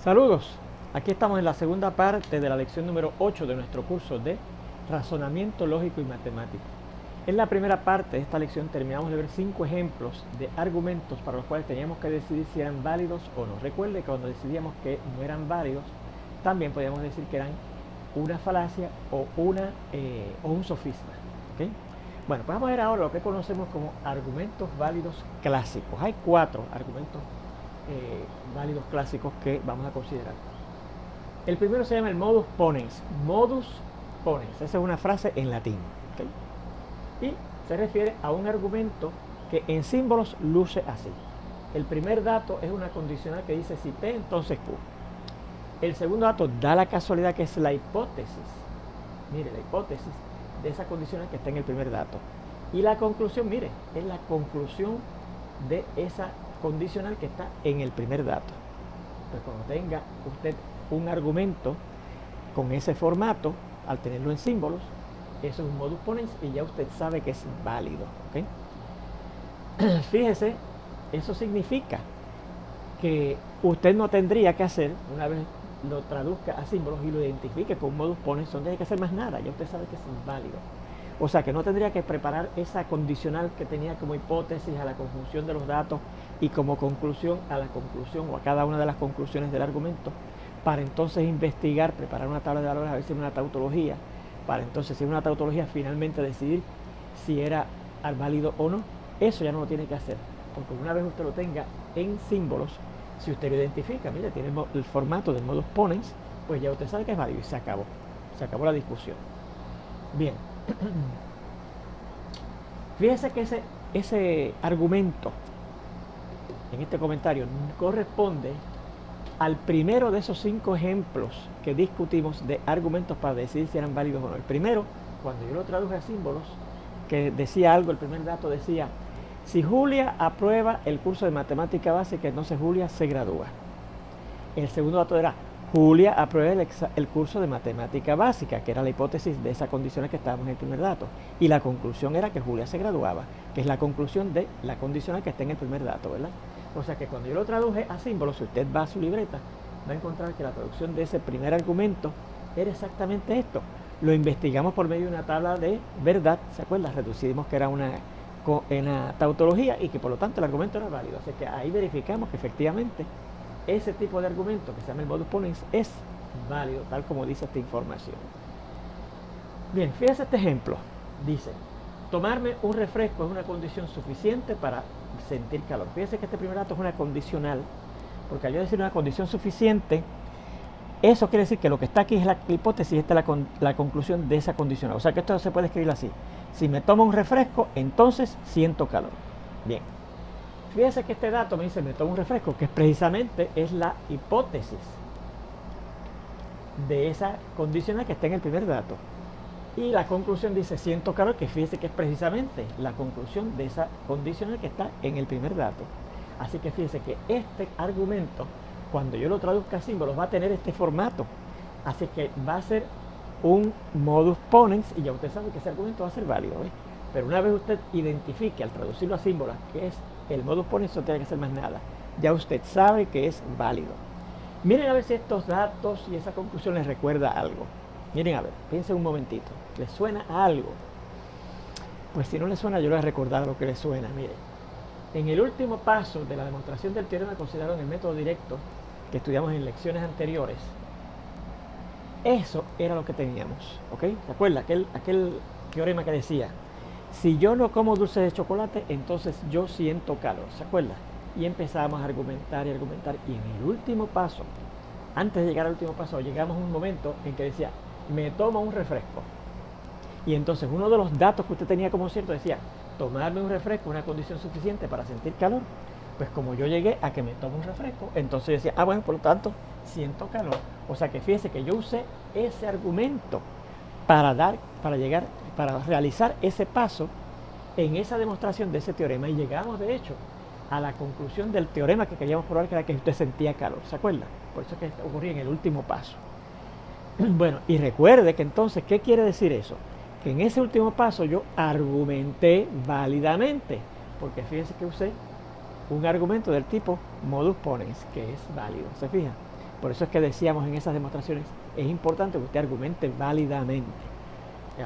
Saludos, aquí estamos en la segunda parte de la lección número 8 de nuestro curso de razonamiento lógico y matemático. En la primera parte de esta lección terminamos de ver 5 ejemplos de argumentos para los cuales teníamos que decidir si eran válidos o no. Recuerde que cuando decidíamos que no eran válidos, también podíamos decir que eran una falacia o un sofisma. ¿Okay? Bueno, pues vamos a ver ahora lo que conocemos como argumentos válidos clásicos. Hay 4 argumentos válidos clásicos que vamos a considerar. El primero se llama el modus ponens. Modus ponens, esa es una frase en latín, ¿okay? Y se refiere a un argumento que en símbolos luce así. El primer dato es una condicional que dice si P, entonces Q. El segundo dato da la casualidad que es la hipótesis. Mire, la hipótesis de esa condicional que está en el primer dato. Y la conclusión, mire, es la conclusión de esa condicional que está en el primer dato. Pues cuando tenga usted un argumento con ese formato, al tenerlo en símbolos, eso es un modus ponens y ya usted sabe que es válido. ¿Okay? Fíjese, eso significa que usted no tendría que hacer, una vez lo traduzca a símbolos y lo identifique con un modus ponens, no tiene que hacer más nada, ya usted sabe que es válido. O sea que no tendría que preparar esa condicional que tenía como hipótesis a la conjunción de los datos y como conclusión a la conclusión o a cada una de las conclusiones del argumento, para entonces investigar, preparar una tabla de valores, a ver si es una tautología, para entonces si es una tautología finalmente decidir si era válido o no. Eso ya no lo tiene que hacer, porque una vez usted lo tenga en símbolos, si usted lo identifica, mire, tiene el formato del modus ponens, pues ya usted sabe que es válido y se acabó la discusión. Bien. Fíjese que ese argumento en este comentario corresponde al primero de esos 5 ejemplos que discutimos de argumentos para decidir si eran válidos o no. El primero, cuando yo lo traduje a símbolos, que decía algo, el primer dato decía, si Julia aprueba el curso de matemática básica, entonces Julia se gradúa. El segundo dato era, Julia aprueba el curso de matemática básica, que era la hipótesis de esa condición que estábamos en el primer dato. Y la conclusión era que Julia se graduaba, que es la conclusión de la condicional que está en el primer dato, ¿verdad? O sea que cuando yo lo traduje a símbolos, si usted va a su libreta, va a encontrar que la traducción de ese primer argumento era exactamente esto. Lo investigamos por medio de una tabla de verdad, ¿se acuerdan? Reducimos que era una tautología y que por lo tanto el argumento era válido. Así que ahí verificamos que efectivamente ese tipo de argumento que se llama el modus ponens es válido, tal como dice esta información. Bien, fíjese este ejemplo. Dice, tomarme un refresco es una condición suficiente para sentir calor. Fíjese que este primer dato es una condicional, porque al yo decir una condición suficiente, eso quiere decir que lo que está aquí es la hipótesis y esta es la conclusión de esa condicional. O sea que esto se puede escribir así. Si me tomo un refresco, entonces siento calor. Bien. Fíjese que este dato me dice, me tomo un refresco, que precisamente es la hipótesis de esa condicional que está en el primer dato. Y la conclusión dice, siento calor, que fíjese que es precisamente la conclusión de esa condicional que está en el primer dato. Así que fíjese que este argumento, cuando yo lo traduzca a símbolos, va a tener este formato. Así que va a ser un modus ponens, y ya usted sabe que ese argumento va a ser válido, ¿eh? Pero una vez usted identifique al traducirlo a símbolos que es el modus ponens, no tiene que hacer más nada. Ya usted sabe que es válido. Miren a ver si estos datos y esa conclusión les recuerda algo. Miren a ver, piensen un momentito. ¿Les suena a algo? Pues si no les suena, yo les voy a recordar lo que les suena. Miren, en el último paso de la demostración del teorema considerado en el método directo que estudiamos en lecciones anteriores, eso era lo que teníamos, ¿ok? ¿Se acuerdan? Aquel teorema que decía, si yo no como dulce de chocolate, entonces yo siento calor, ¿se acuerdan? Y empezamos a argumentar y argumentar, y en el último paso, antes de llegar al último paso, llegamos a un momento en que decía, me tomo un refresco. Y entonces uno de los datos que usted tenía como cierto decía, tomarme un refresco es una condición suficiente para sentir calor. Pues como yo llegué a que me tomo un refresco, entonces yo decía, bueno, por lo tanto, siento calor. O sea que fíjese que yo usé ese argumento para realizar ese paso en esa demostración de ese teorema. Y llegamos, de hecho, a la conclusión del teorema que queríamos probar, que era que usted sentía calor. ¿Se acuerda? Por eso es que ocurría en el último paso. Bueno, y recuerde que entonces, ¿qué quiere decir eso? Que en ese último paso yo argumenté válidamente, porque fíjense que usé un argumento del tipo modus ponens, que es válido, ¿se fijan? Por eso es que decíamos en esas demostraciones, es importante que usted argumente válidamente.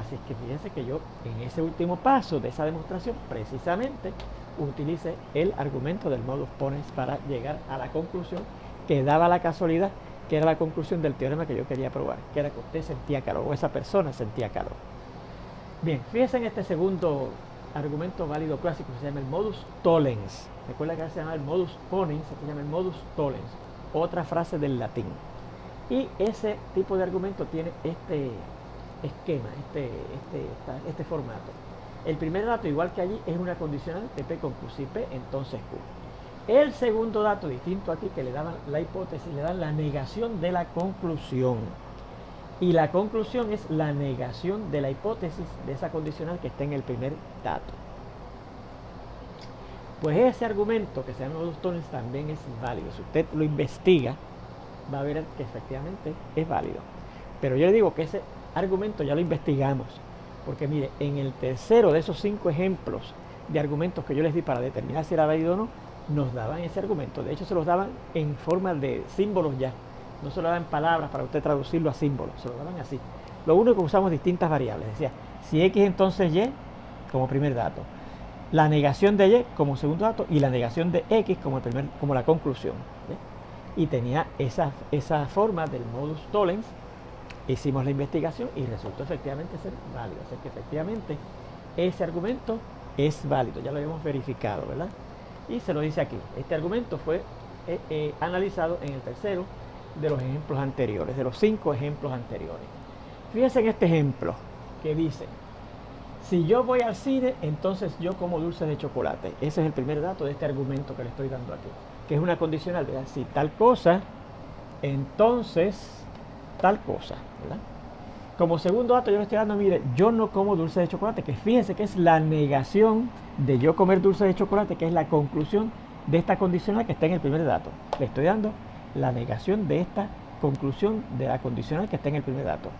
Así es que fíjense que yo en ese último paso de esa demostración precisamente utilice el argumento del modus ponens para llegar a la conclusión que daba la casualidad, que era la conclusión del teorema que yo quería probar, que era que usted sentía calor o esa persona sentía calor. Bien, fíjense en este segundo argumento válido clásico que se llama el modus tollens. Recuerda que se llama el modus ponens, se llama el modus tollens, otra frase del latín. Y ese tipo de argumento tiene este esquema, este formato. El primer dato, igual que allí, es una condicional de P con Q. Si P, entonces Q. El segundo dato, distinto aquí, que le daban la hipótesis, le dan la negación de la conclusión. Y la conclusión es la negación de la hipótesis de esa condicional que está en el primer dato. Pues ese argumento que se llama modus tollens también es válido. Si usted lo investiga, va a ver que efectivamente es válido. Pero yo le digo que ese argumento ya lo investigamos. Porque mire, en el tercero de esos 5 ejemplos de argumentos que yo les di para determinar si era válido o no, nos daban ese argumento. De hecho, se los daban en forma de símbolos ya. No se lo daban palabras para usted traducirlo a símbolos. Se lo daban así. Lo único que usamos distintas variables. Decía, si X entonces Y como primer dato. La negación de Y como segundo dato. Y la negación de X como la conclusión. Y tenía esa forma del modus tollens. Hicimos la investigación y resultó efectivamente ser válido. Así que efectivamente ese argumento es válido. Ya lo habíamos verificado, ¿verdad? Y se lo dice aquí. Este argumento fue analizado en el tercero de los ejemplos anteriores, de los 5 ejemplos anteriores. Fíjense en este ejemplo que dice, si yo voy al cine, entonces yo como dulce de chocolate. Ese es el primer dato de este argumento que le estoy dando aquí, que es una condicional, ¿verdad? Si tal cosa, entonces tal cosa, ¿verdad? Como segundo dato yo le estoy dando, mire, yo no como dulce de chocolate, que fíjense que es la negación de yo comer dulce de chocolate, que es la conclusión de esta condicional que está en el primer dato. Le estoy dando la negación de esta conclusión de la condicional que está en el primer dato.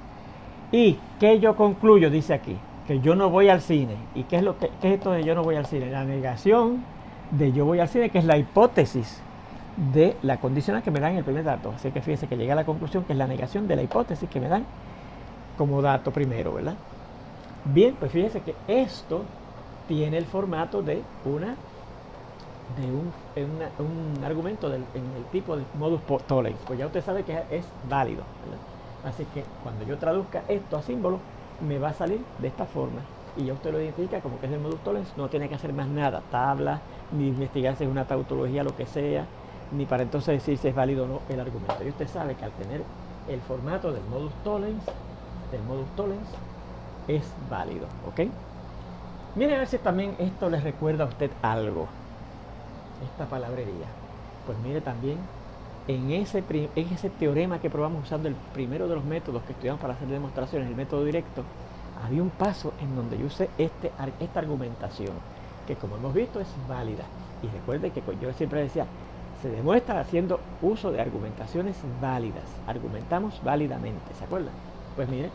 ¿Y qué yo concluyo? Dice aquí, que yo no voy al cine. ¿Y qué es esto de yo no voy al cine? La negación de yo voy al cine, que es la hipótesis de la condicional que me dan en el primer dato. Así que fíjense que llega a la conclusión que es la negación de la hipótesis que me dan como dato primero, ¿verdad? Bien, pues fíjense que esto tiene el formato de un argumento en el tipo de modus tollens. Pues ya usted sabe que es válido, ¿verdad? Así que cuando yo traduzca esto a símbolos, me va a salir de esta forma. Y ya usted lo identifica como que es el modus tollens, no tiene que hacer más nada, tabla, ni investigar si es una tautología, lo que sea, ni para entonces decir si es válido o no el argumento. Y usted sabe que al tener el formato del modus tollens es válido, ¿ok? Mire a ver si también esto les recuerda a usted algo, esta palabrería. Pues mire también, en ese teorema que probamos usando el primero de los métodos que estudiamos para hacer demostraciones, el método directo, había un paso en donde yo usé esta argumentación, que como hemos visto es válida. Y recuerde que yo siempre decía, se demuestra haciendo uso de argumentaciones válidas. Argumentamos válidamente, ¿se acuerdan? Pues mire,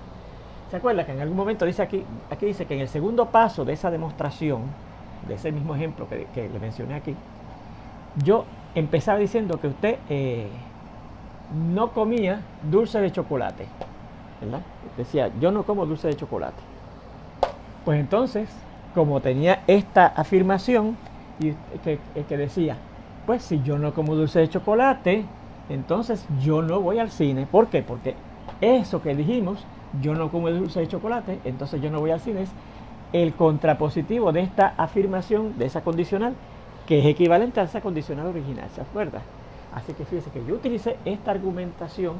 ¿se acuerda que en algún momento dice aquí dice que en el segundo paso de esa demostración, de ese mismo ejemplo que le mencioné aquí, yo empezaba diciendo que usted no comía dulce de chocolate, ¿verdad? Decía, yo no como dulce de chocolate. Pues entonces, como tenía esta afirmación que decía, pues si yo no como dulce de chocolate, entonces yo no voy al cine. ¿Por qué? Porque eso que dijimos, yo no como dulce de chocolate, entonces yo no voy al cine, es el contrapositivo de esta afirmación, de esa condicional, que es equivalente a esa condicional original, ¿se acuerda? Así que fíjese que yo utilicé esta argumentación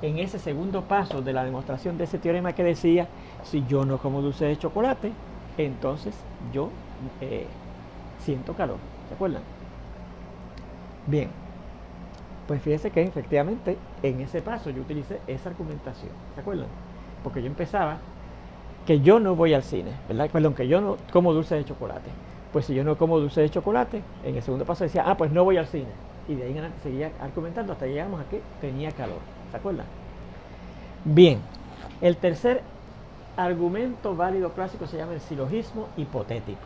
en ese segundo paso de la demostración de ese teorema que decía, si yo no como dulce de chocolate, entonces yo siento calor, ¿se acuerdan? Bien, pues fíjese que efectivamente en ese paso yo utilicé esa argumentación, ¿se acuerdan? Porque yo empezaba que yo no voy al cine, ¿verdad? Perdón, que yo no como dulce de chocolate. Pues si yo no como dulce de chocolate, en el segundo paso decía, pues no voy al cine. Y de ahí en adelante seguía argumentando hasta llegamos a que tenía calor, ¿se acuerdan? Bien, el tercer argumento válido clásico se llama el silogismo hipotético.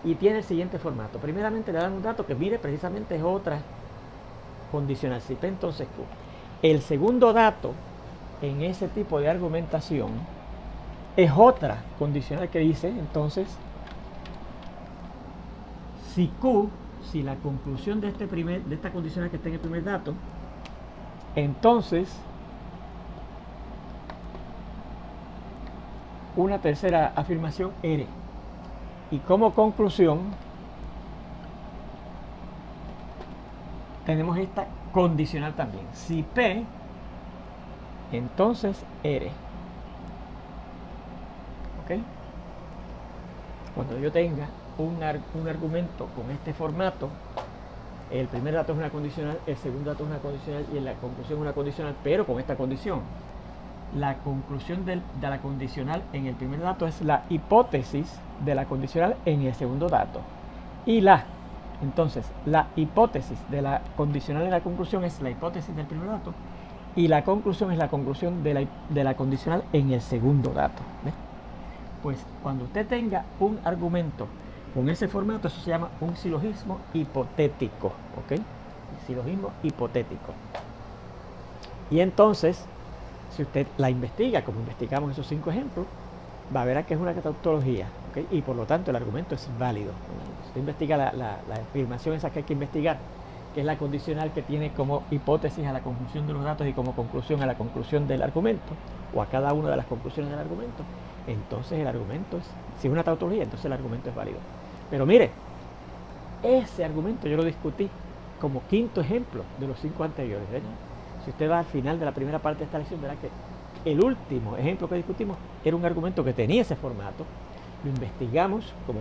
Y tiene el siguiente formato. Primeramente le dan un dato que mire precisamente es otra condicional, si P entonces Q. El segundo dato en ese tipo de argumentación es otra condicional que dice, entonces, si la conclusión de esta condicional que está en el primer dato, entonces una tercera afirmación R. Y como conclusión tenemos esta condicional también. Si P, entonces R. ¿Ok? Cuando yo tenga un argumento con este formato, el primer dato es una condicional, el segundo dato es una condicional y la conclusión es una condicional, pero con esta condición. La conclusión de la condicional en el primer dato es la hipótesis de la condicional en el segundo dato. Entonces, la hipótesis de la condicional en la conclusión es la hipótesis del primer dato y la conclusión es la conclusión de la condicional en el segundo dato. ¿Ves? Pues cuando usted tenga un argumento con ese formato, eso se llama un silogismo hipotético. ¿Ok? Silogismo hipotético. Y entonces, si usted la investiga, como investigamos esos 5 ejemplos, va a ver que es una tautología, ¿okay? Y por lo tanto el argumento es válido. Si usted investiga la afirmación esa que hay que investigar, que es la condicional que tiene como hipótesis a la conclusión de los datos y como conclusión a la conclusión del argumento, o a cada una de las conclusiones del argumento, entonces el argumento si es una tautología, entonces el argumento es válido. Pero mire, ese argumento yo lo discutí como 5.º ejemplo de los 5 anteriores. ¿Verdad? Si usted va al final de la primera parte de esta lección, verá que el último ejemplo que discutimos era un argumento que tenía ese formato. Lo investigamos como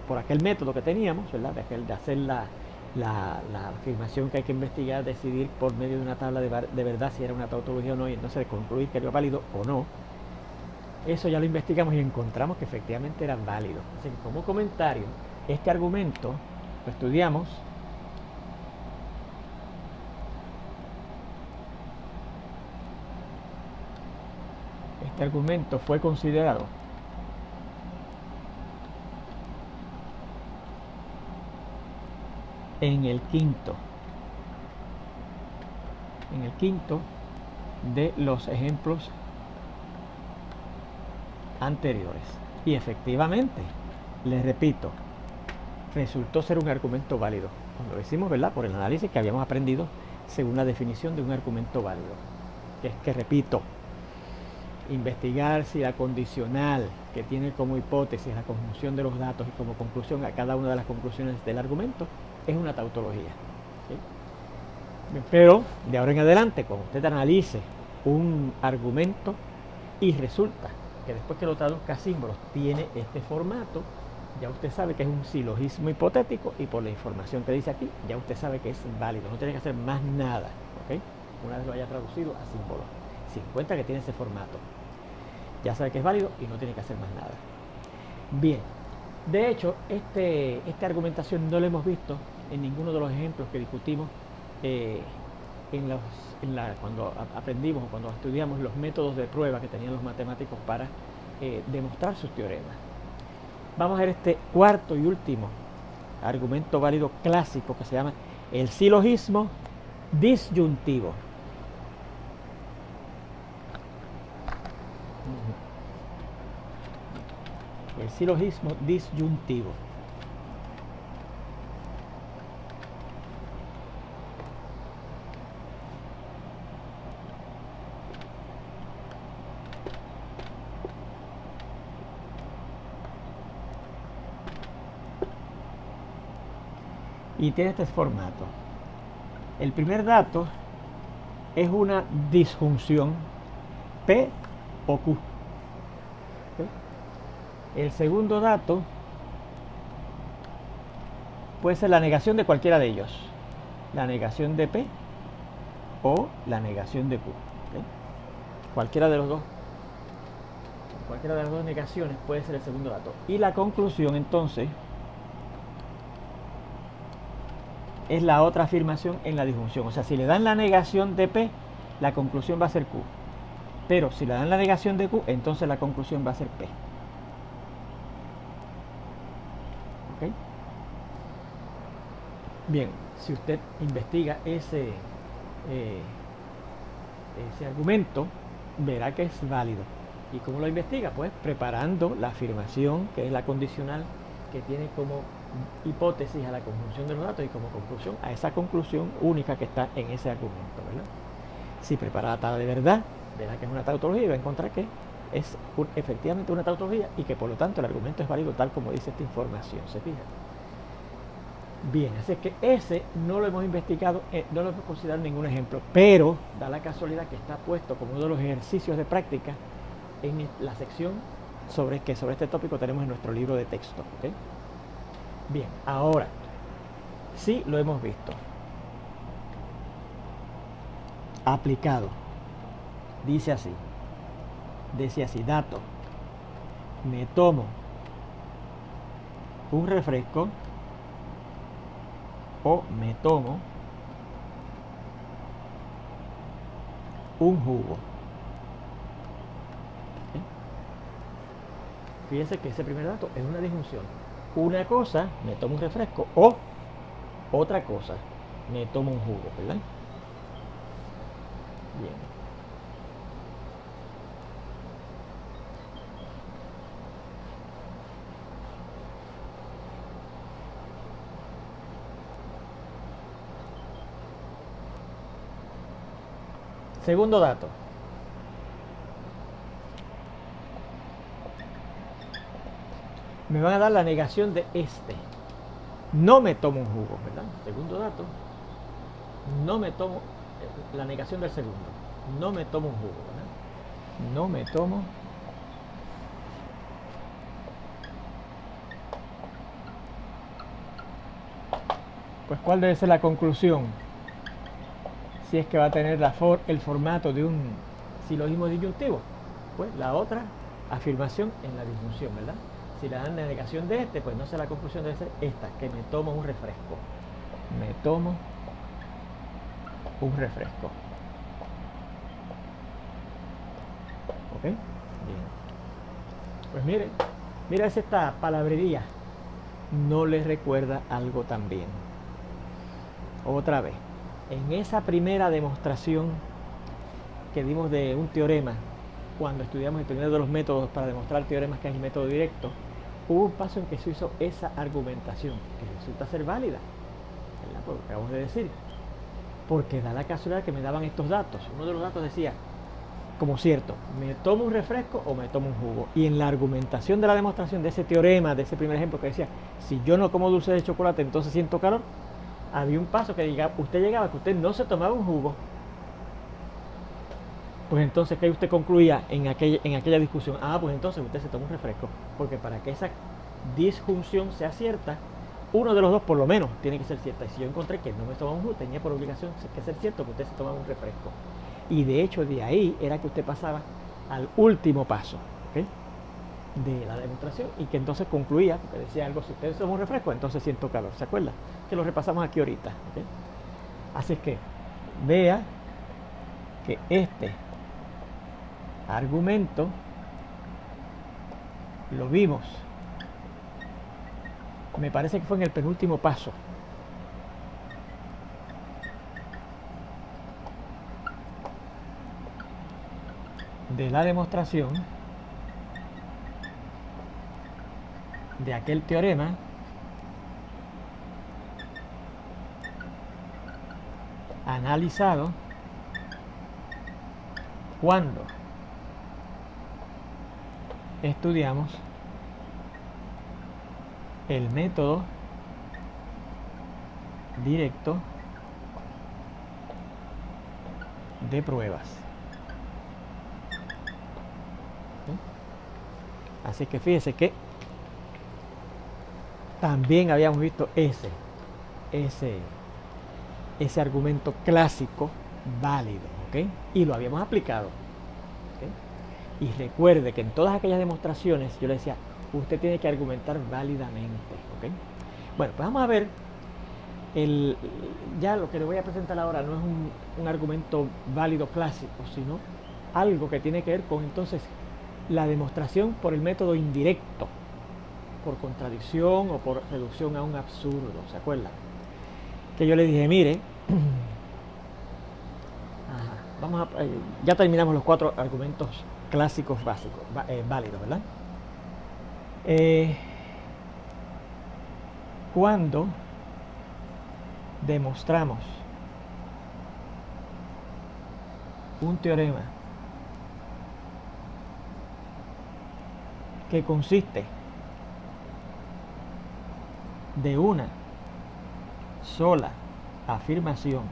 por aquel método que teníamos, ¿verdad? De hacer la afirmación que hay que investigar, decidir por medio de una tabla de verdad si era una tautología o no, y entonces de concluir que era válido o no. Eso ya lo investigamos y encontramos que efectivamente era válido. Así que como comentario, este argumento lo estudiamos. Este argumento fue considerado en el quinto de los ejemplos anteriores. Y efectivamente, les repito, resultó ser un argumento válido. Cuando lo hicimos, ¿verdad? Por el análisis que habíamos aprendido según la definición de un argumento válido. Que es que, repito, investigar si la condicional que tiene como hipótesis la conjunción de los datos y como conclusión a cada una de las conclusiones del argumento es una tautología. ¿Sí? Pero de ahora en adelante, cuando usted analice un argumento y resulta que después que lo traduzca a símbolos tiene este formato, ya usted sabe que es un silogismo hipotético y por la información que dice aquí, ya usted sabe que es válido, no tiene que hacer más nada. ¿Okay? Una vez lo haya traducido a símbolos, se encuentra que tiene ese formato, ya sabe que es válido y no tiene que hacer más nada. Bien, de hecho, esta argumentación no la hemos visto en ninguno de los ejemplos que discutimos cuando aprendimos o cuando estudiamos los métodos de prueba que tenían los matemáticos para demostrar sus teoremas. Vamos a ver este cuarto y último argumento válido clásico que se llama el silogismo disyuntivo. El silogismo disyuntivo. Y tiene este formato. El primer dato es una disjunción P o Q. ¿Okay? El segundo dato puede ser la negación de cualquiera de ellos. La negación de P o la negación de Q. ¿Okay? Cualquiera de las dos negaciones puede ser el segundo dato. Y la conclusión entonces es la otra afirmación en la disjunción. O sea, si le dan la negación de P, la conclusión va a ser Q. Pero si le dan la negación de Q, entonces la conclusión va a ser P. ¿Ok? Bien, si usted investiga ese ese argumento, verá que es válido. ¿Y cómo lo investiga? Pues preparando la afirmación, que es la condicional, que tiene como hipótesis a la conjunción de los datos y como conclusión a esa conclusión única que está en ese argumento, ¿verdad? Si prepara la tabla de verdad, verá que es una tautología y va a encontrar que es efectivamente una tautología y que por lo tanto el argumento es válido tal como dice esta información. ¿Se fija? Bien, así es que ese no lo hemos investigado, no lo hemos considerado ningún ejemplo, pero da la casualidad que está puesto como uno de los ejercicios de práctica en la sección sobre este tópico tenemos en nuestro libro de texto. ¿Okay? Bien, ahora sí lo hemos visto. Aplicado. Dice así, dato, me tomo un refresco o me tomo un jugo. ¿Okay? Fíjense que ese primer dato es una disjunción. Una cosa, me tomo un refresco, o otra cosa, me tomo un jugo, ¿verdad? Bien. Segundo dato. Me van a dar la negación de este. No me tomo un jugo, ¿verdad? Segundo dato. No me tomo, la negación del segundo. No me tomo un jugo, ¿verdad? No me tomo pues ¿cuál debe ser la conclusión? Si es que va a tener el formato de un silogismo disyuntivo. Pues la otra afirmación en la disjunción, ¿verdad? Si le dan la negación de este, pues no sé, la conclusión debe ser esta, que me tomo un refresco. Me tomo un refresco. ¿Ok? Bien. Pues mira esta palabrería. ¿No les recuerda algo también? Otra vez. En esa primera demostración que dimos de un teorema, cuando estudiamos el primero de los métodos para demostrar teoremas, que es el método directo, hubo un paso en que se hizo esa argumentación, que resulta ser válida, ¿verdad? Por lo que acabamos de decir, porque da la casualidad que me daban estos datos. Uno de los datos decía, como cierto, me tomo un refresco o me tomo un jugo. Y en la argumentación de la demostración de ese teorema, de ese primer ejemplo que decía, si yo no como dulce de chocolate, entonces siento calor, había un paso que usted llegaba, que usted no se tomaba un jugo. Pues entonces, ¿qué usted concluía en aquella discusión? Pues entonces usted se toma un refresco. Porque para que esa disjunción sea cierta, uno de los dos por lo menos tiene que ser cierta. Y si yo encontré que no me tomaba un jugo, tenía por obligación que ser cierto que usted se tomaba un refresco. Y de hecho de ahí era que usted pasaba al último paso, ¿okay?, de la demostración, y que entonces concluía, porque decía algo, si usted se toma un refresco, entonces siento calor. ¿Se acuerda? Que lo repasamos aquí ahorita. ¿Okay? Así es que vea que este argumento lo vimos, me parece que fue en el penúltimo paso. De la demostración de aquel teorema analizado cuando estudiamos el método directo de pruebas. Así que fíjese que también habíamos visto ese argumento clásico válido, ¿ok? Y lo habíamos aplicado, ¿ok? Y recuerde que en todas aquellas demostraciones yo le decía, usted tiene que argumentar válidamente, ¿ok? Bueno, pues vamos a ver, ya lo que le voy a presentar ahora no es un argumento válido clásico, sino algo que tiene que ver con entonces la demostración por el método indirecto, por contradicción o por reducción a un absurdo. ¿Se acuerdan? Que yo le dije, mire, Ya terminamos los 4 argumentos clásicos básicos, válidos, ¿verdad? Cuando demostramos un teorema que consiste de una sola afirmación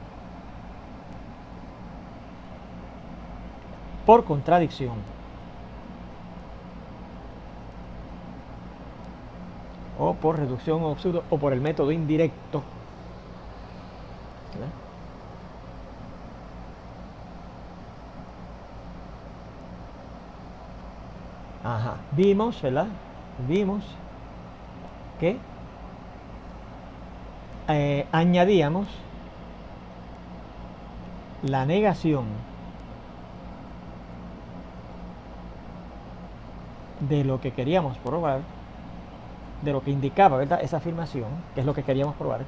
por contradicción, o por reducción o absurdo, o por el método indirecto, ¿verdad? Vimos, ¿verdad? Vimos que añadíamos la negación de lo que queríamos probar, de lo que indicaba, ¿verdad?, esa afirmación, que es lo que queríamos probar,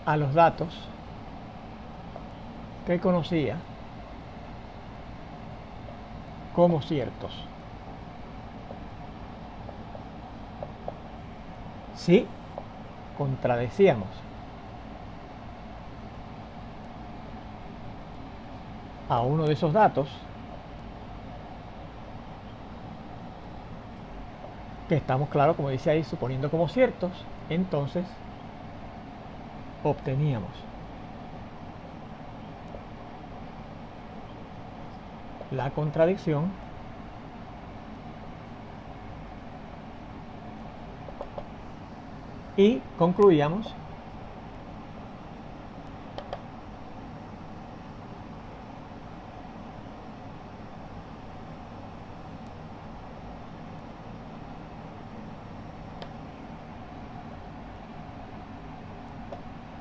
a los datos que conocía como ciertos. Si contradecíamos a uno de esos datos que estamos, claro, como dice ahí, suponiendo como ciertos, entonces obteníamos la contradicción y concluíamos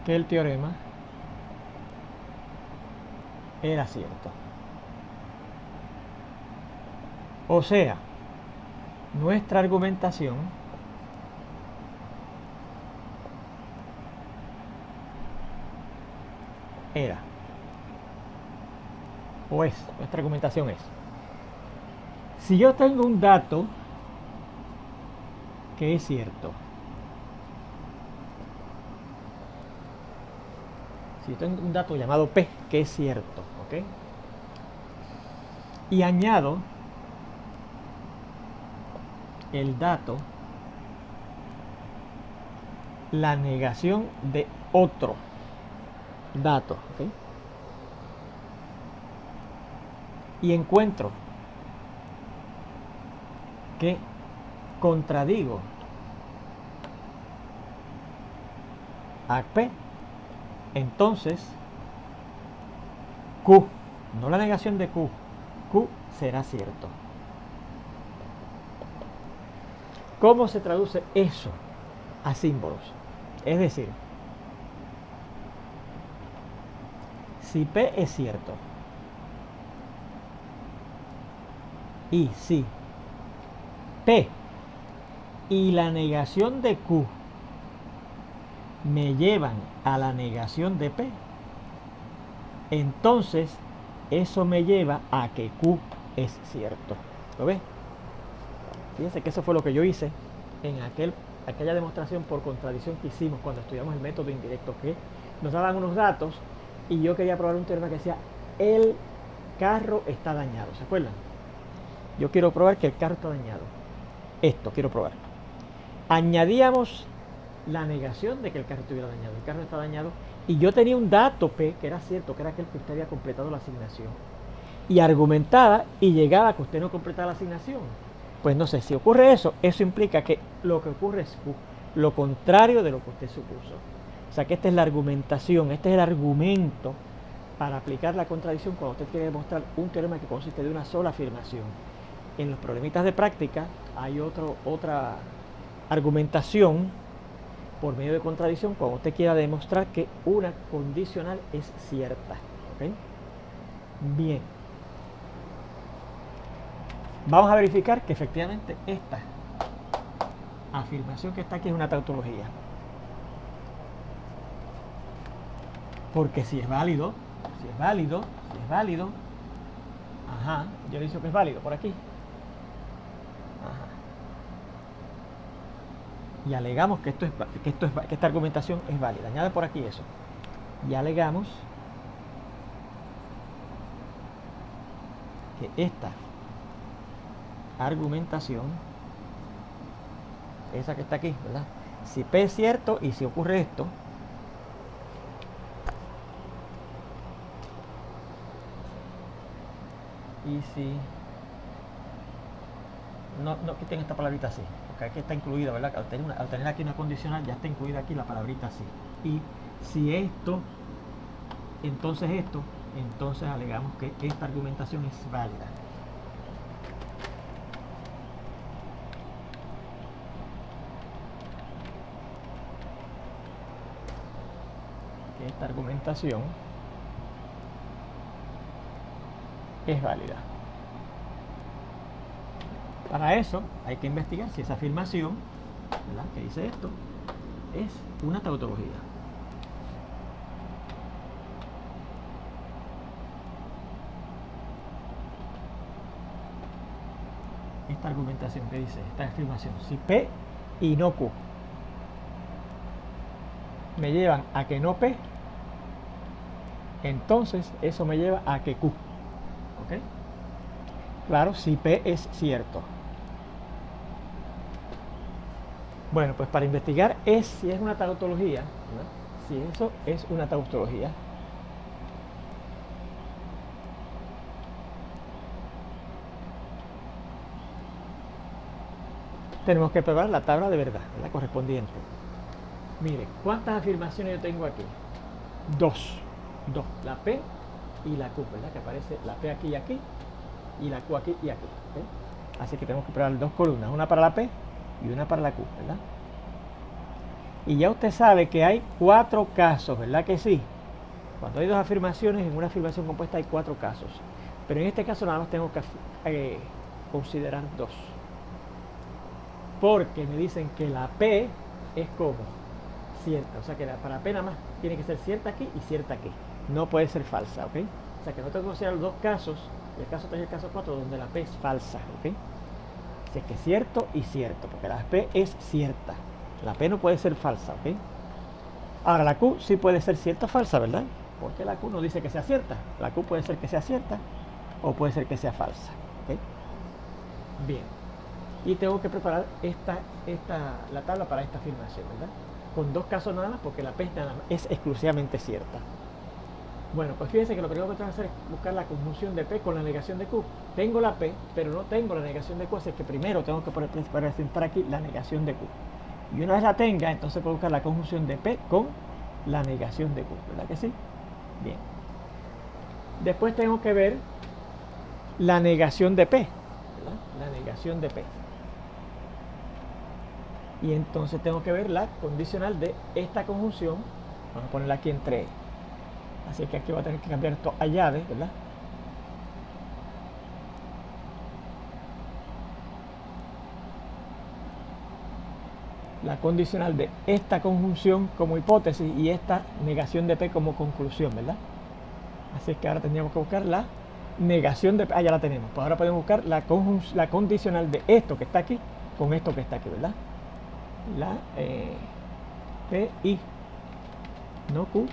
que el teorema era cierto. O sea, nuestra argumentación era, o es, nuestra argumentación es, si yo tengo un dato que es cierto, si yo tengo un dato llamado P que es cierto, ¿ok?, y añado el dato, la negación de otro dato, ¿ok?, y encuentro que contradigo a P, entonces Q, no la negación de Q, Q será cierto. ¿Cómo se traduce eso a símbolos? Es decir, si P es cierto y si P y la negación de Q me llevan a la negación de P, entonces eso me lleva a que Q es cierto. ¿Lo ves? Fíjense que eso fue lo que yo hice en aquella demostración por contradicción que hicimos cuando estudiamos el método indirecto, que nos daban unos datos y yo quería probar un teorema que decía el carro está dañado. ¿Se acuerdan? Yo quiero probar que el carro está dañado. Esto quiero probar. Añadíamos la negación de que el carro estuviera dañado. El carro está dañado y yo tenía un dato P que era cierto, que era aquel que usted había completado la asignación, y argumentaba y llegaba a que usted no completaba la asignación. Pues no sé, si ocurre eso, eso implica que lo que ocurre es Q, lo contrario de lo que usted supuso. O sea que esta es la argumentación, este es el argumento para aplicar la contradicción cuando usted quiere demostrar un teorema que consiste de una sola afirmación. En los problemitas de práctica hay otra argumentación por medio de contradicción cuando usted quiera demostrar que una condicional es cierta. ¿Okay? Bien. Vamos a verificar que efectivamente esta afirmación que está aquí es una tautología. Porque si es válido, ajá, yo le digo que es válido por aquí. Ajá. Y alegamos que esta argumentación es válida. Añade por aquí eso. Y alegamos que esta argumentación, esa que está aquí, ¿verdad? Si P es cierto y si ocurre esto, y si no quiten esta palabrita así, porque aquí está incluida, ¿verdad? Al tener aquí una condicional ya está incluida aquí la palabrita así. Y si esto, entonces alegamos que esta argumentación es válida. Que esta argumentación es válida. Para eso hay que investigar si esa afirmación, ¿verdad?, que dice esto, es una tautología. Esta argumentación que dice, esta afirmación, si P y no Q me llevan a que no P, entonces eso me lleva a que Q. ¿Ok? Claro, si P es cierto. Bueno, pues para investigar si es una tautología, ¿verdad?, si eso es una tautología, tenemos que probar la tabla de verdad, la correspondiente. Mire, ¿cuántas afirmaciones yo tengo aquí? Dos, la P y la Q, ¿verdad? Que aparece la P aquí y aquí, y la Q aquí y aquí. ¿Okay? Así que tenemos que probar dos columnas, una para la P y una para la Q, ¿verdad? Y ya usted sabe que hay 4 casos, ¿verdad que sí? Cuando hay dos afirmaciones, en una afirmación compuesta hay 4 casos. Pero en este caso nada más tengo que considerar 2. Porque me dicen que la P es como cierta. O sea que para P nada más tiene que ser cierta aquí y cierta aquí. No puede ser falsa, ¿ok? O sea que no tengo que considerar los dos casos, el caso 3 y el caso 4, donde la P es falsa, ¿ok? Así que cierto y cierto, porque la P es cierta. La P no puede ser falsa, ¿ok? Ahora la Q sí puede ser cierta o falsa, ¿verdad? Porque la Q no dice que sea cierta. La Q puede ser que sea cierta o puede ser que sea falsa, ¿ok? Bien. Y tengo que preparar la tabla para esta afirmación, ¿verdad? Con dos casos nada más, porque la P es exclusivamente cierta. Bueno, pues fíjense que lo primero que tengo que hacer es buscar la conjunción de P con la negación de Q. Tengo la P, pero no tengo la negación de Q, así que primero tengo que presentar aquí la negación de Q. Y una vez la tenga, entonces puedo buscar la conjunción de P con la negación de Q, ¿verdad que sí? Bien. Después tengo que ver la negación de P, ¿verdad? La negación de P. Y entonces tengo que ver la condicional de esta conjunción. Vamos a ponerla aquí entre. Así que aquí voy a tener que cambiar esto a llave, ¿verdad? La condicional de esta conjunción como hipótesis y esta negación de P como conclusión, ¿verdad? Así que ahora tendríamos que buscar la negación de P. Ah, ya la tenemos. Pues ahora podemos buscar la condicional de esto que está aquí con esto que está aquí, ¿verdad? La P y no Q.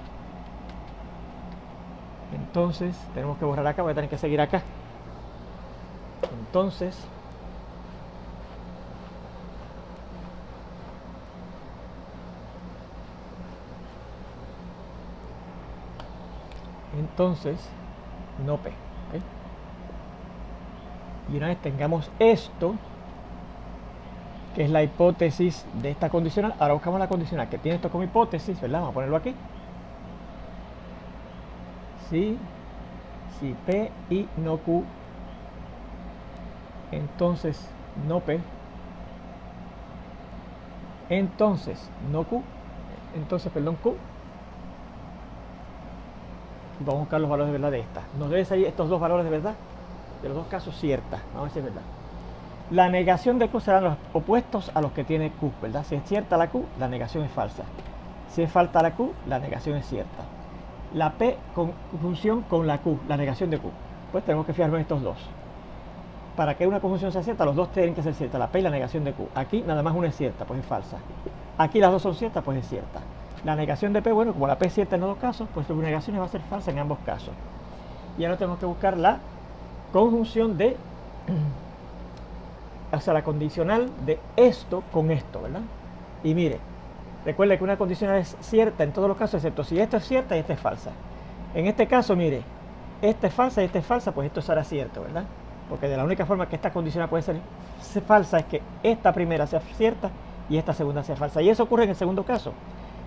Entonces tenemos que borrar acá, voy a tener que seguir acá. Entonces no P, ¿okay? Y una vez tengamos esto, que es la hipótesis de esta condicional, ahora buscamos la condicional que tiene esto como hipótesis, ¿verdad? Vamos a ponerlo aquí. si P y no Q, entonces no P, entonces no Q, entonces perdón Q. Vamos a buscar los valores de verdad de esta. Nos deben salir estos dos valores de verdad, de los dos casos cierta. Vamos a ver si es verdad. La negación de Q serán los opuestos a los que tiene Q, ¿verdad? Si es cierta la Q, la negación es falsa. Si es falta la Q, la negación es cierta. La P conjunción con la Q, la negación de Q. Pues tenemos que fijarnos en estos dos. Para que una conjunción sea cierta, los dos tienen que ser ciertas, la P y la negación de Q. Aquí nada más una es cierta, pues es falsa. Aquí las dos son ciertas, pues es cierta. La negación de P, bueno, como la P es cierta en los dos casos, pues la negación va a ser falsa en ambos casos. Y ahora tenemos que buscar la conjunción de, o sea, la condicional de esto con esto, ¿verdad? Y mire, recuerde que una condicional es cierta en todos los casos, excepto si esto es cierta y esta es falsa. En este caso, mire, esta es falsa y esta es falsa, pues esto será cierto, ¿verdad? Porque de la única forma que esta condicional puede ser falsa es que esta primera sea cierta y esta segunda sea falsa. Y eso ocurre en el segundo caso.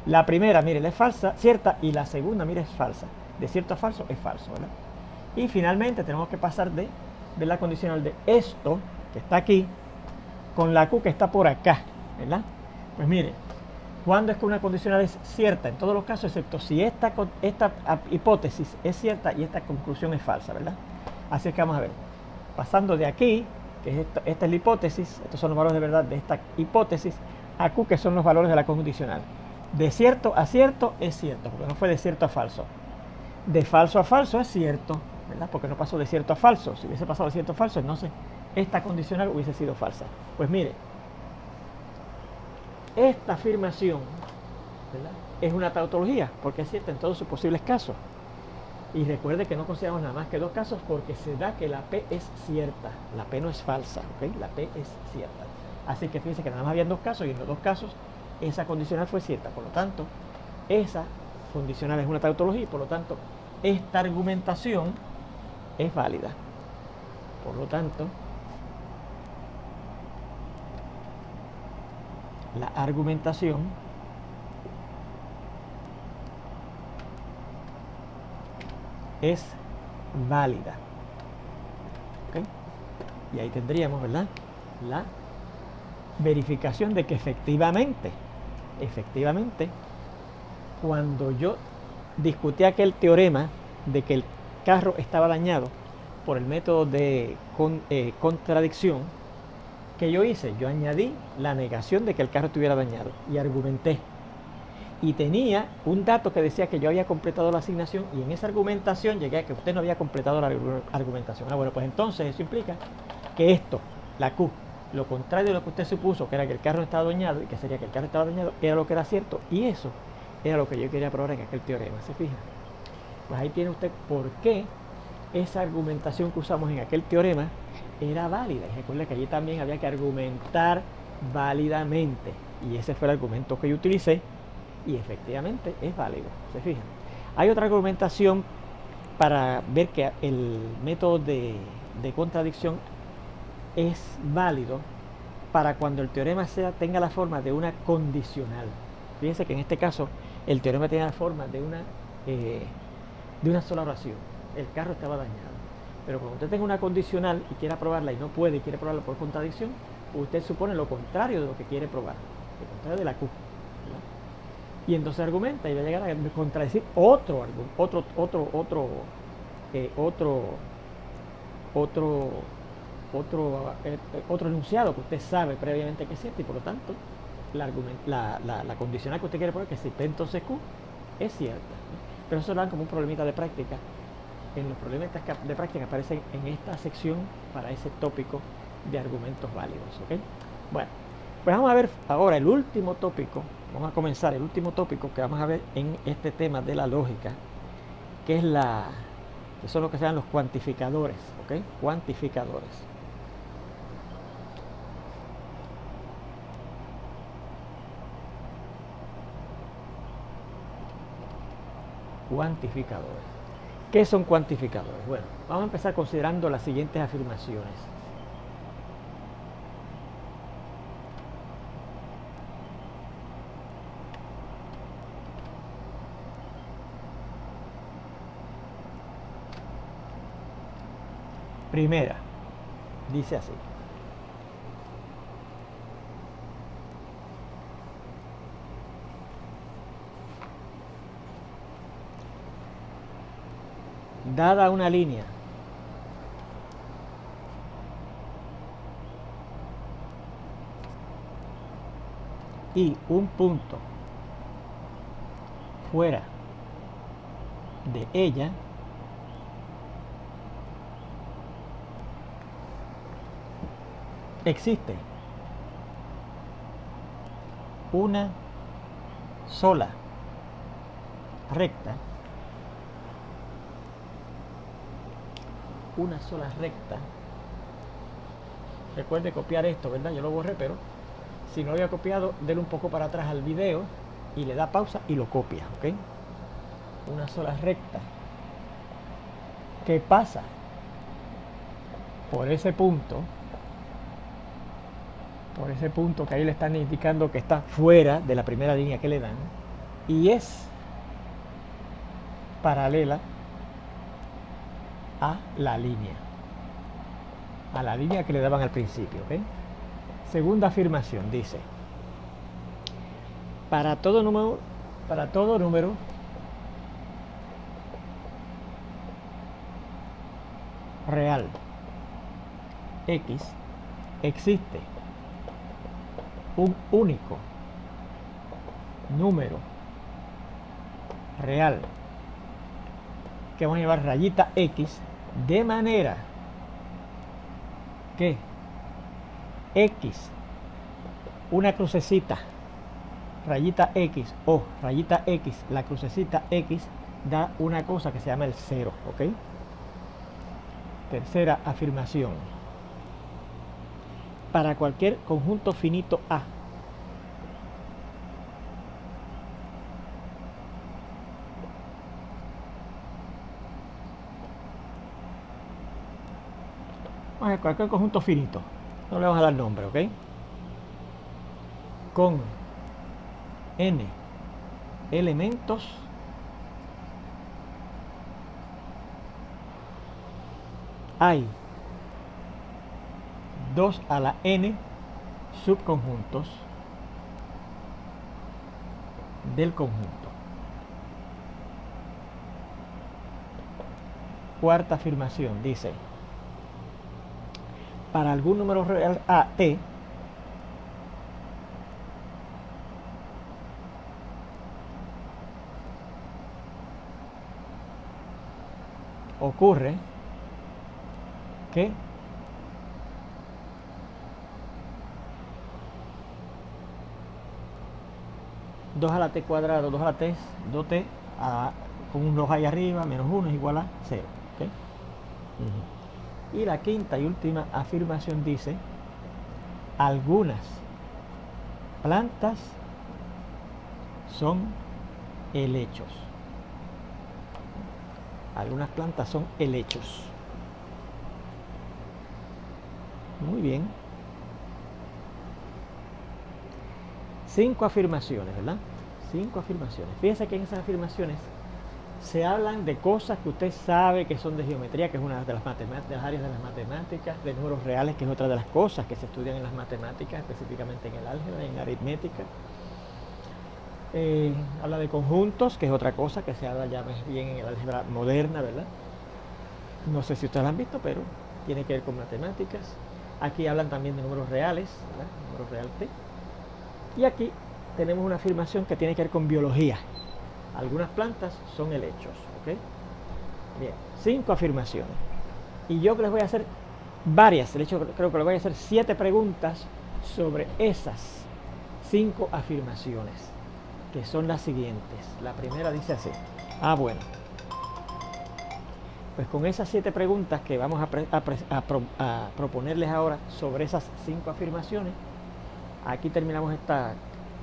La primera, mire, es falsa, cierta, y la segunda, mire, es falsa. De cierto a falso es falso, ¿verdad? Y finalmente tenemos que pasar de la condicional de esto, que está aquí, con la Q que está por acá, ¿verdad? Pues mire, ¿cuándo es que una condicional es cierta? En todos los casos, excepto si esta hipótesis es cierta y esta conclusión es falsa, ¿verdad? Así es que vamos a ver. Pasando de aquí, que es esta es la hipótesis, estos son los valores de verdad de esta hipótesis, a Q, que son los valores de la condicional. De cierto a cierto es cierto, porque no fue de cierto a falso. De falso a falso es cierto, ¿verdad? Porque no pasó de cierto a falso. Si hubiese pasado de cierto a falso, entonces esta condicional hubiese sido falsa. Pues mire, esta afirmación, ¿verdad?, es una tautología, porque es cierta en todos sus posibles casos. Y recuerde que no consideramos nada más que dos casos, porque se da que la P es cierta, la P no es falsa, ¿ok? La P es cierta. Así que fíjense que nada más habían dos casos, y en los dos casos esa condicional fue cierta. Por lo tanto, esa condicional es una tautología, y por lo tanto, esta argumentación es válida. Por lo tanto, la argumentación es válida. ¿Okay? Y ahí tendríamos, ¿verdad?, la verificación de que efectivamente, cuando yo discutí aquel teorema de que el carro estaba dañado por el método de contradicción, que yo hice, yo añadí la negación de que el carro estuviera dañado y argumenté. Y tenía un dato que decía que yo había completado la asignación, y en esa argumentación llegué a que usted no había completado la argumentación. Ah, bueno, pues entonces eso implica que esto, la Q, lo contrario de lo que usted supuso, que era que el carro estaba dañado, y que sería que el carro estaba dañado, era lo que era cierto, y eso era lo que yo quería probar en aquel teorema. ¿Se fija? Pues ahí tiene usted por qué esa argumentación que usamos en aquel teorema era válida. Y recuerde que allí también había que argumentar válidamente, y ese fue el argumento que yo utilicé, y efectivamente es válido. ¿Se fijan? Hay otra argumentación para ver que el método de contradicción es válido para cuando el teorema tenga la forma de una condicional. Fíjense que en este caso el teorema tiene la forma de una sola oración. El carro estaba dañado. Pero cuando usted tenga una condicional y quiera probarla y no puede y quiere probarla por contradicción, usted supone lo contrario de lo que quiere probar, lo contrario de la Q, ¿verdad? Y entonces argumenta y va a llegar a contradecir otro enunciado que usted sabe previamente que es cierto, y por lo tanto la condicional que usted quiere poner, que si P entonces Q, es cierta. Pero eso lo dan como un problemita de práctica. En los problemas de práctica aparecen en esta sección para ese tópico de argumentos válidos. ¿Okay? Bueno, pues vamos a ver ahora el último tópico. Vamos a comenzar el último tópico que vamos a ver en este tema de la lógica, que es que son lo que se llaman los cuantificadores. ¿Okay? Cuantificadores. Cuantificadores. ¿Qué son cuantificadores? Bueno, vamos a empezar considerando las siguientes afirmaciones. Primera, dice así. Dada una línea y un punto fuera de ella, existe una sola recta, recuerde copiar esto, ¿verdad? Yo lo borré, pero si no lo había copiado, dele un poco para atrás al video y le da pausa y lo copia, ¿ok? Una sola recta que pasa por ese punto que ahí le están indicando que está fuera de la primera línea que le dan y es paralela a la línea que le daban al principio, ¿ok? Segunda afirmación dice: para todo número real X existe un único número real que vamos a llevar rayita X, de manera que X, una crucecita, rayita X o rayita X, la crucecita X da una cosa que se llama el cero, ¿ok? Tercera afirmación: para cualquier conjunto finito A, cualquier conjunto finito, no le vamos a dar nombre, ¿ok? Con n elementos, hay 2 a la n subconjuntos del conjunto. Cuarta afirmación dice: para algún número real a t, ocurre que dos a la t cuadrado, 2 a la t, 2t con un 2 ahí arriba, menos 1 es igual a 0, ¿okay? Y la quinta y última afirmación dice: algunas plantas son helechos. Algunas plantas son helechos. Muy bien. 5 afirmaciones, ¿verdad? 5 afirmaciones. Fíjense que en esas afirmaciones se hablan de cosas que usted sabe que son de geometría, que es una de las matemáticas, de las áreas de las matemáticas, de números reales, que es otra de las cosas que se estudian en las matemáticas, específicamente en el álgebra, en la aritmética. Habla de conjuntos, que es otra cosa que se habla ya más bien en el álgebra moderna, ¿verdad? No sé si ustedes lo han visto, pero tiene que ver con matemáticas. Aquí hablan también de números reales, ¿verdad? Número real T. Y aquí tenemos una afirmación que tiene que ver con biología. Algunas plantas son helechos, ¿ok? Bien, 5 afirmaciones. Y yo les voy a hacer varias, de hecho creo que les voy a hacer 7 preguntas sobre esas 5 afirmaciones, que son las siguientes. La primera dice así. Bueno. Pues con esas 7 preguntas que vamos a proponerles ahora sobre esas 5 afirmaciones, aquí terminamos esta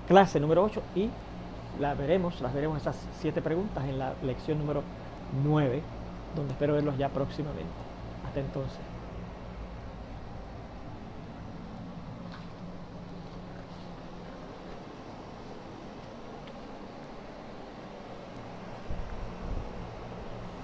clase número 8 y las veremos esas 7 preguntas en la lección número 9, donde espero verlos ya próximamente. Hasta entonces.